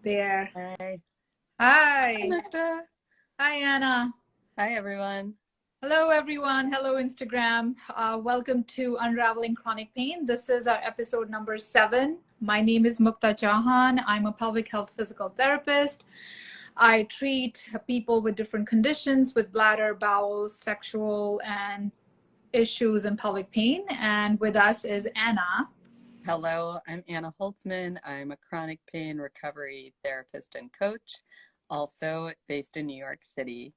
there. Hi. Hi, Hi. Mukta. Hi, Anna. Hi, everyone. Hello, everyone. Hello, Instagram. Welcome to Unraveling Chronic Pain. This is our episode number 7. My name is Mukta Chauhan. I'm a pelvic health physical therapist. I treat people with different conditions with bladder, bowel, sexual, and issues and pelvic pain. And with us is Anna. Hello, I'm Anna Holtzman. I'm a chronic pain recovery therapist and coach, also based in New York City.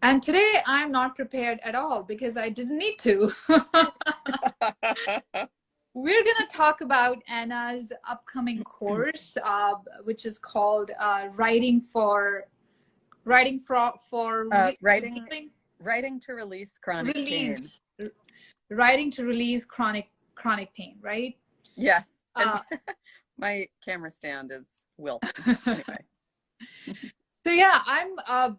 And today I'm not prepared at all because I didn't need to. We're going to talk about Anna's upcoming course, which is called Writing Writing to release chronic pain. Writing to release chronic pain, right? Yes. And my camera stand is wilting. Anyway. So yeah, I'm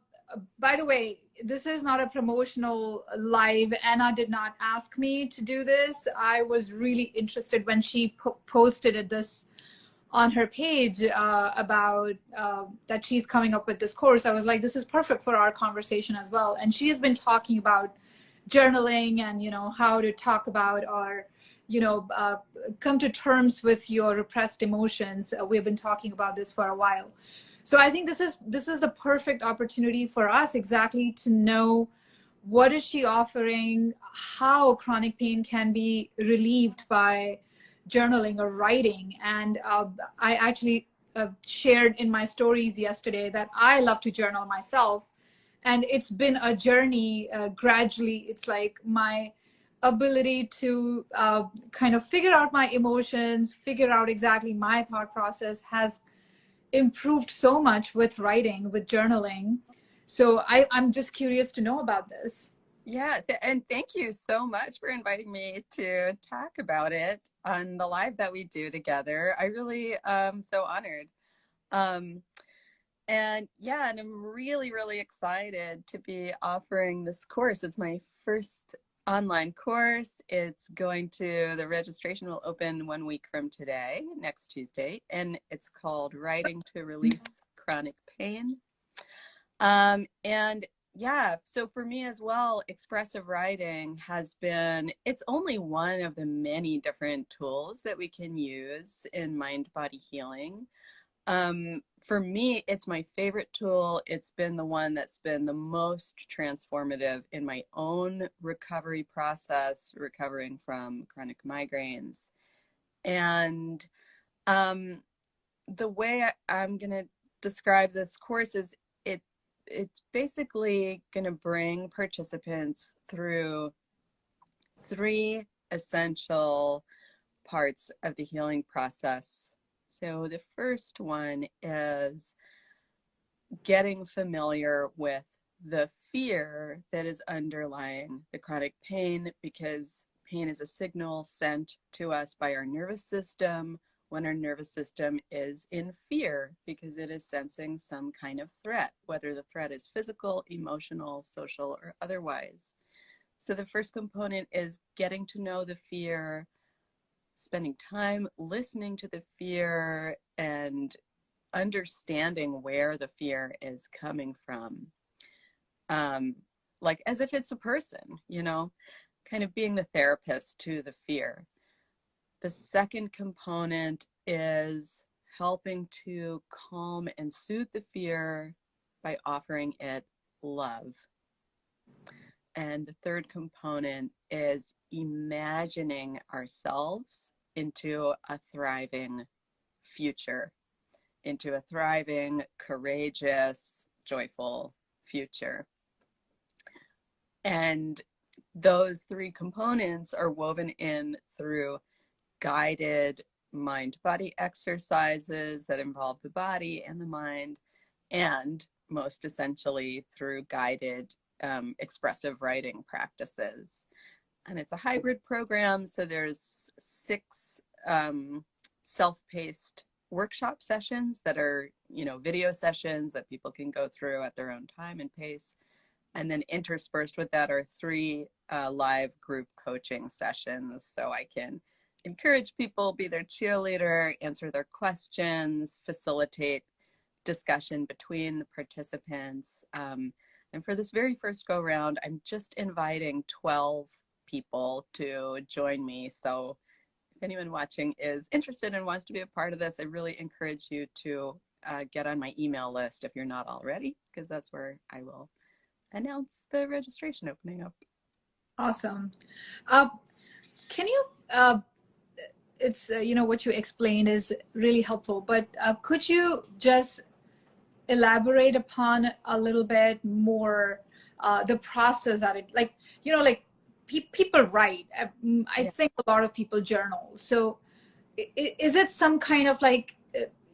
by the way, this is not a promotional live. Anna did not ask me to do this. I was really interested when she posted this on her page about that she's coming up with this course. I was like, this is perfect for our conversation as well. And she has been talking about journaling and, how to talk about or, come to terms with your repressed emotions. We've been talking about this for a while. So I think this is the perfect opportunity for us exactly to know what is she offering, how chronic pain can be relieved by journaling or writing. And I actually shared in my stories yesterday that I love to journal myself. And it's been a journey gradually. It's like my ability to kind of figure out my emotions, figure out exactly my thought process has improved so much with writing, with journaling. So I'm just curious to know about this. Yeah, and thank you so much for inviting me to talk about it on the live that we do together. I really am so honored. And I'm really, really excited to be offering this course. It's my first online course. The registration will open 1 week from today, next Tuesday, and it's called Writing to Release Chronic Pain. So for me as well, expressive writing it's only one of the many different tools that we can use in mind-body healing. For me, it's my favorite tool. It's been the one that's been the most transformative in my own recovery process, recovering from chronic migraines. And the way I'm going to describe this course is it's basically going to bring participants through 3 essential parts of the healing process. So the first one is getting familiar with the fear that is underlying the chronic pain, because pain is a signal sent to us by our nervous system when our nervous system is in fear because it is sensing some kind of threat, whether the threat is physical, emotional, social, or otherwise. So the first component is getting to know the fear, spending time listening to the fear and understanding where the fear is coming from. Like as if it's a person, kind of being the therapist to the fear. The second component is helping to calm and soothe the fear by offering it love. And the third component is imagining ourselves into a thriving future, into a thriving, courageous, joyful future. And those 3 components are woven in through guided mind-body exercises that involve the body and the mind, and most essentially through guided expressive writing practices. And it's a hybrid program, so there's 6 self-paced workshop sessions that are, video sessions that people can go through at their own time and pace. And then interspersed with that are 3 live group coaching sessions, so I can encourage people, be their cheerleader, answer their questions, facilitate discussion between the participants. And for this very first go round, I'm just inviting 12 people to join me. So if anyone watching is interested and wants to be a part of this, I really encourage you to get on my email list if you're not already, because that's where I will announce the registration opening up. Awesome. Can you, it's, what you explained is really helpful, but could you just elaborate upon a little bit more the process that it, like, like people write. I Yeah. think a lot of people journal. So is it some kind of like,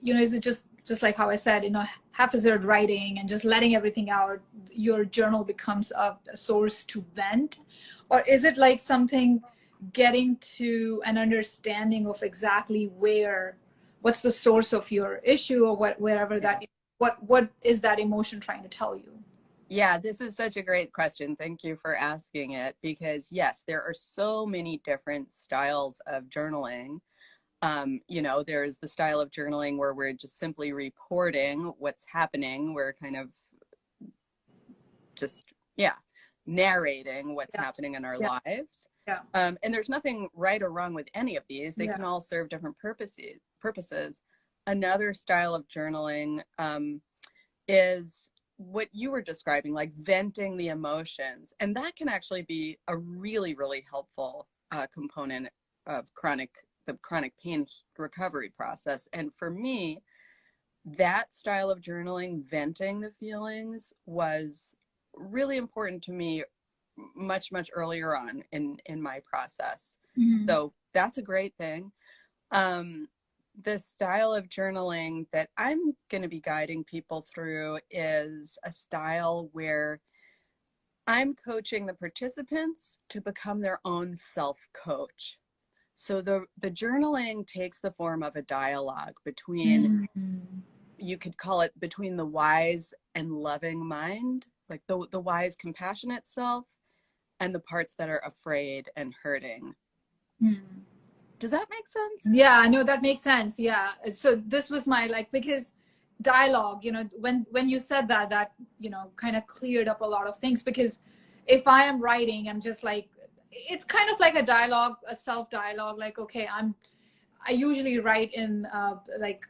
is it just like how I said, haphazard writing and just letting everything out, your journal becomes a source to vent? Or is it like something getting to an understanding of exactly what's the source of your issue, or wherever Yeah. that, what is that emotion trying to tell you? Yeah, this is such a great question. Thank you for asking it, because yes, there are so many different styles of journaling. There's the style of journaling where we're just simply reporting what's happening. We're kind of just, yeah, narrating what's Yeah, happening in our yeah, lives. yeah, And there's nothing right or wrong with any of these. They yeah. can all serve different purposes. Another style of journaling is what you were describing, like venting the emotions. And that can actually be a really, really helpful component of the chronic pain recovery process. And for me, that style of journaling, venting the feelings, was really important to me much, much earlier on in my process. Mhm. So that's a great thing. The style of journaling that I'm going to be guiding people through is a style where I'm coaching the participants to become their own self-coach. So the journaling takes the form of a dialogue between, Mhm. you could call it between the wise and loving mind, like the wise, compassionate self, and the parts that are afraid and hurting. Mhm. Does that make sense? Yeah, I know that makes sense. Yeah. So this was my, like, because dialogue, when you said that, kind of cleared up a lot of things, because if I am writing, I'm just like, it's kind of like a dialogue, a self dialogue. Like, okay, I usually write in like,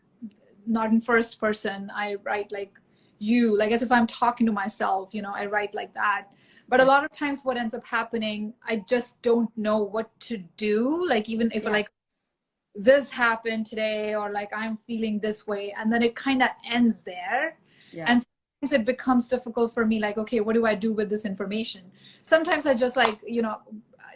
not in first person. I write like like as if I'm talking to myself, I write like that. But a Yeah. lot of times what ends up happening, I just don't know what to do. Like, even if Yes. like this happened today, or like I'm feeling this way, and then it kind of ends there. Yeah. And sometimes it becomes difficult for me, like, okay, what do I do with this information? Sometimes I just like,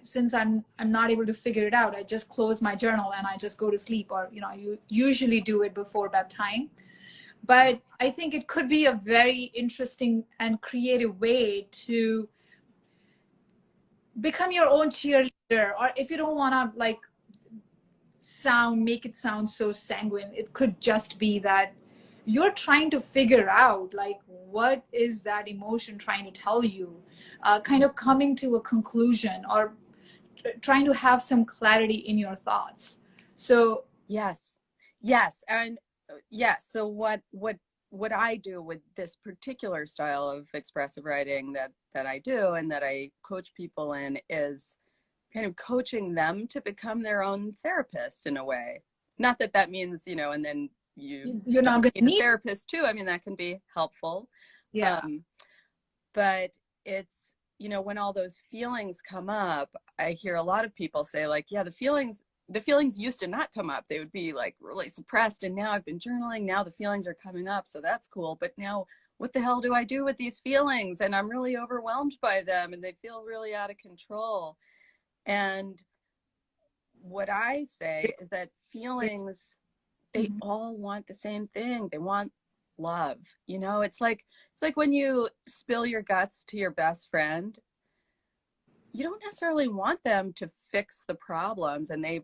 since I'm not able to figure it out, I just close my journal and I just go to sleep, or you usually do it before bedtime. But I think it could be a very interesting and creative way to become your own cheerleader. Or if you don't want to like make it sound so sanguine, it could just be that you're trying to figure out, like, what is that emotion trying to tell you, kind of coming to a conclusion, or trying to have some clarity in your thoughts. So Yes. Yes. And yes. So what I do with this particular style of expressive writing that I do and that I coach people in is kind of coaching them to become their own therapist in a way. Not that that means, and then you you're not don't going to need a need. therapist too. I mean, that can be helpful. Yeah. Um, but it's, when all those feelings come up, I hear a lot of people say, like, yeah, the feelings used to not come up. They would be like really suppressed, and now I've been journaling, now the feelings are coming up, so that's cool. But now what the hell do I do with these feelings? And I'm really overwhelmed by them, and they feel really out of control. And what I say is that feelings, they Mhm. all want the same thing. They want love. It's like when you spill your guts to your best friend, you don't necessarily want them to fix the problems, and they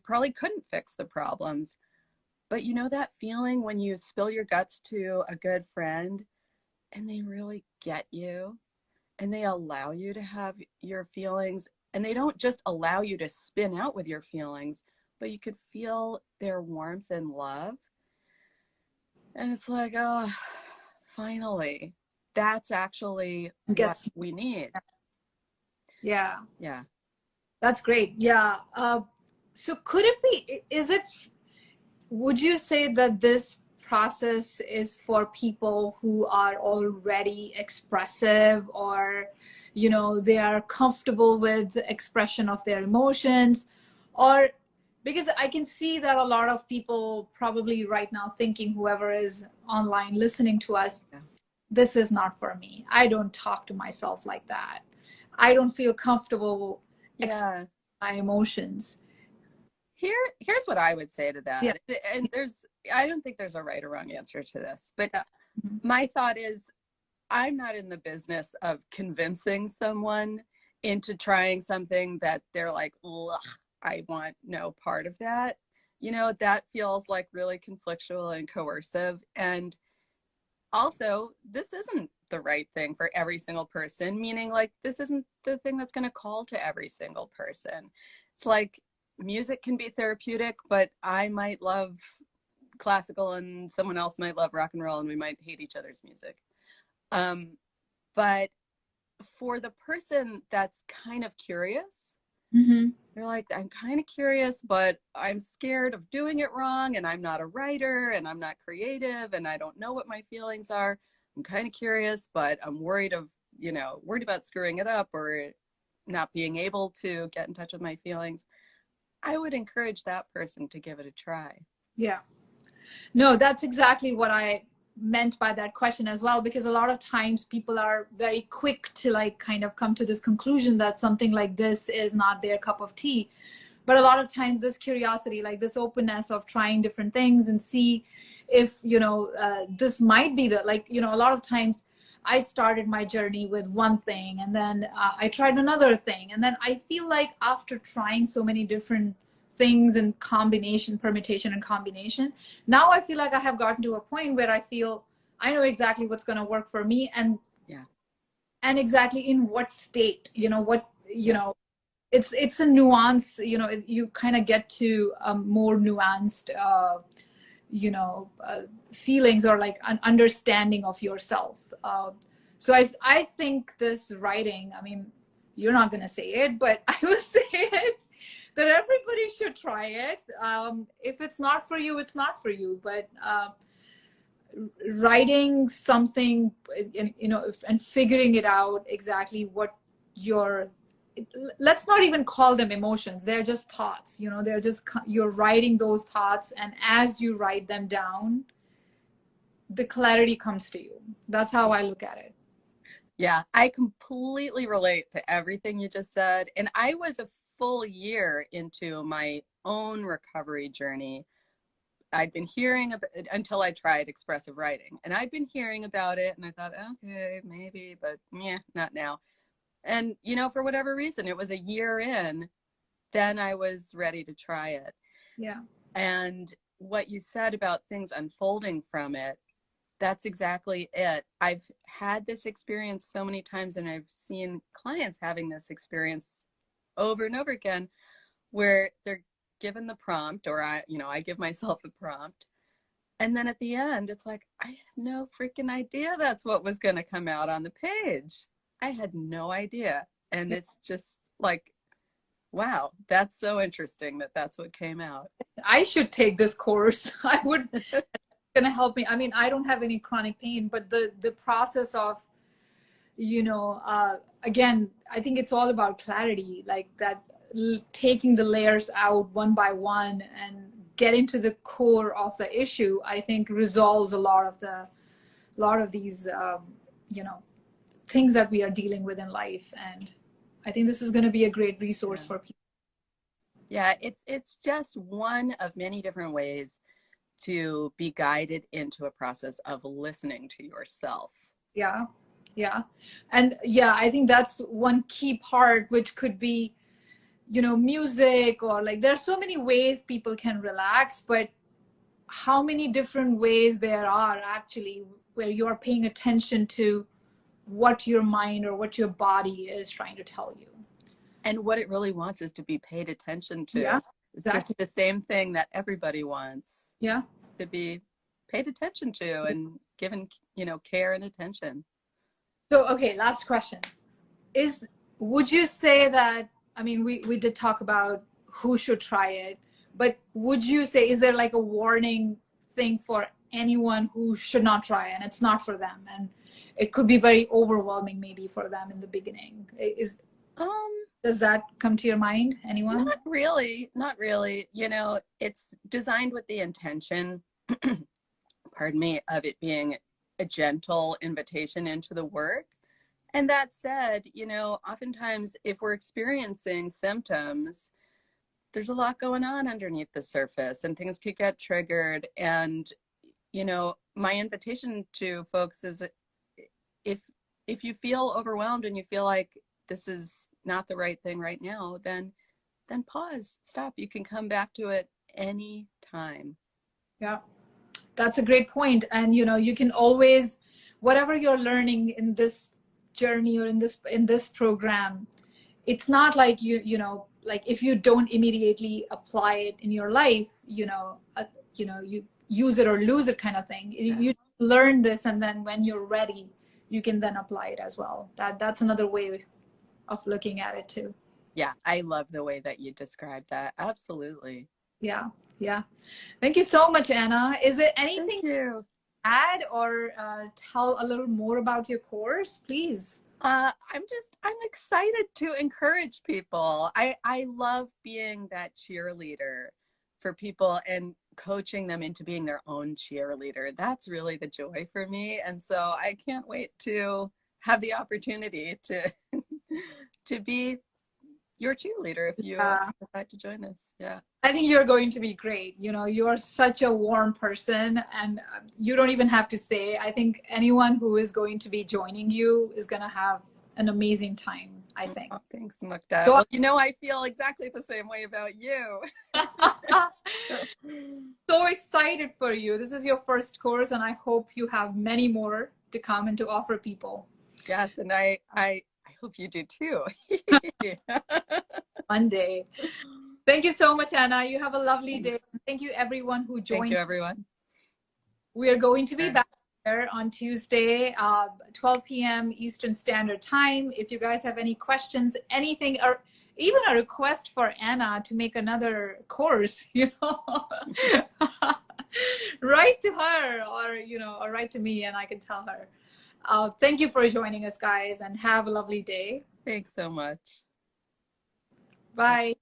probably couldn't fix the problems. But that feeling when you spill your guts to a good friend and they really get you and they allow you to have your feelings, And they don't just allow you to spin out with your feelings, but you could feel their warmth and love. And it's like, oh, finally, that's actually what Gets, we need. yeah, Yeah. that's great. Yeah. So could it be, would you say that this process is for people who are already expressive, or, they are comfortable with the expression of their emotions? Or because I can see that a lot of people probably right now thinking, whoever is online listening to us, Yeah. this is not for me. I don't talk to myself like that. I don't feel comfortable expressing Yeah. my emotions. Here's what I would say to Yeah. that. And I don't think there's a right or wrong answer to this, but Yeah. Mm-hmm. my thought is I'm not in the business of convincing someone into trying something that they're like, ugh, I want no part of that. That feels like really conflictual and coercive. And also, this isn't the right thing for every single person, meaning like this isn't the thing that's going to call to every single person. It's like music can be therapeutic, but I might love classical and someone else might love rock and roll and we might hate each other's music. But for the person that's kind of curious, Mm-hmm. they're like, I'm kind of curious, but I'm scared of doing it wrong. And I'm not a writer and I'm not creative and I don't know what my feelings are. I'm kind of curious, but I'm worried about screwing it up or not being able to get in touch with my feelings. I would encourage that person to give it a try. Yeah. No, that's exactly what I meant by that question as well, because a lot of times people are very quick to like kind of come to this conclusion that something like this is not their cup of tea. But a lot of times this curiosity, like this openness of trying different things and see if, this might be a lot of times I started my journey with one thing, and then I tried another thing. And then I feel like after trying so many different things in combination, permutation and combination, now I feel like I have gotten to a point where I feel I know exactly what's going to work for me, and Yeah. and exactly in what state, Yeah. it's a nuance, you kind of get to a more nuanced feelings, or like an understanding of yourself. So I think this writing, I mean, you're not going to say it, but I will say it, that everybody should try it. If it's not for you, it's not for you. But writing something, and figuring it out exactly what your, let's not even call them emotions, they're just thoughts, they're just, you're writing those thoughts, and as you write them down, the clarity comes to you. That's how I look at it. Yeah, I completely relate to everything you just said. And I was a full year into my own recovery journey. I'd been hearing about it until I tried expressive writing. And I'd been hearing about it and I thought, okay, maybe, but yeah, not now. And, for whatever reason, it was a year in, then I was ready to try it. Yeah. And what you said about things unfolding from it, that's exactly it. I've had this experience so many times, and I've seen clients having this experience over and over again, where they're given the prompt, or I give myself a prompt, and then at the end, it's like, I had no freaking idea that's what was going to come out on the page. I had no idea. And it's just like, wow, that's so interesting that that's what came out. I should take this course. I would, going to help me. I mean, I don't have any chronic pain, but the process of, again, I think it's all about clarity, like that, taking the layers out one by one and getting to the core of the issue, I think resolves a lot of these, things that we are dealing with in life. And I think this is going to be a great resource for people. Yeah, it's just one of many different ways to be guided into a process of listening to yourself. Yeah. Yeah. And yeah, I think that's one key part, which could be, music, or like, there's so many ways people can relax, but how many different ways there are actually where you are paying attention to what your mind or what your body is trying to tell you. And what it really wants is to be paid attention to. Yeah, It's just exactly. the same thing that everybody wants, Yeah. to be paid attention to and given, care and attention. So, okay, last question. Is Would you say that, I mean, we did talk about who should try it, but would you say, is there like a warning thing for anyone who should not try and it's not for them, and it could be very overwhelming maybe for them in the beginning? Um, Does that come to your mind? Anyone? Not really, not really. It's designed with the intention, pardon me, of it being a gentle invitation into the work. And that said, oftentimes if we're experiencing symptoms, there's a lot going on underneath the surface and things could get triggered. And, my invitation to folks is if if you feel overwhelmed and you feel like this is not the right thing right now, then pause, stop. You can come back to it any time. Yeah, that's a great point. And you can always, whatever you're learning in this journey or in this program, it's not like like if you don't immediately apply it in your life, you use it or lose it kind of thing. Yeah. You learn this, and then when you're ready, you can then apply it as well. That's another way of looking at it too. Yeah, I love the way that you described that. Absolutely. Yeah, yeah. Thank you so much, Anna. Is there anything Thank you. to add or tell a little more about your course, please? I'm excited to encourage people. I love being that cheerleader for people and coaching them into being their own cheerleader. That's really the joy for me. And so I can't wait to have the opportunity to to be your cheerleader if you decide to join this. Yeah. I think you're going to be great. You are such a warm person, and you don't even have to say. I think anyone who is going to be joining you is going to have an amazing time, I think. Oh, thanks, Mukta. So, Well, I feel exactly the same way about you. so excited for you. This is your first course, and I hope you have many more to come and to offer people. Yes, and I hope you do too. One day. Thank you so much, Anna. You have a lovely day. Thank you, everyone who joined. Thank you, everyone. We are going to be back there on Tuesday, 12 p.m. Eastern Standard Time. If you guys have any questions, anything, or even a request for Anna to make another course, write to her, or write to me, and I can tell her. Thank you for joining us, guys, and have a lovely day. Thanks so much. Bye.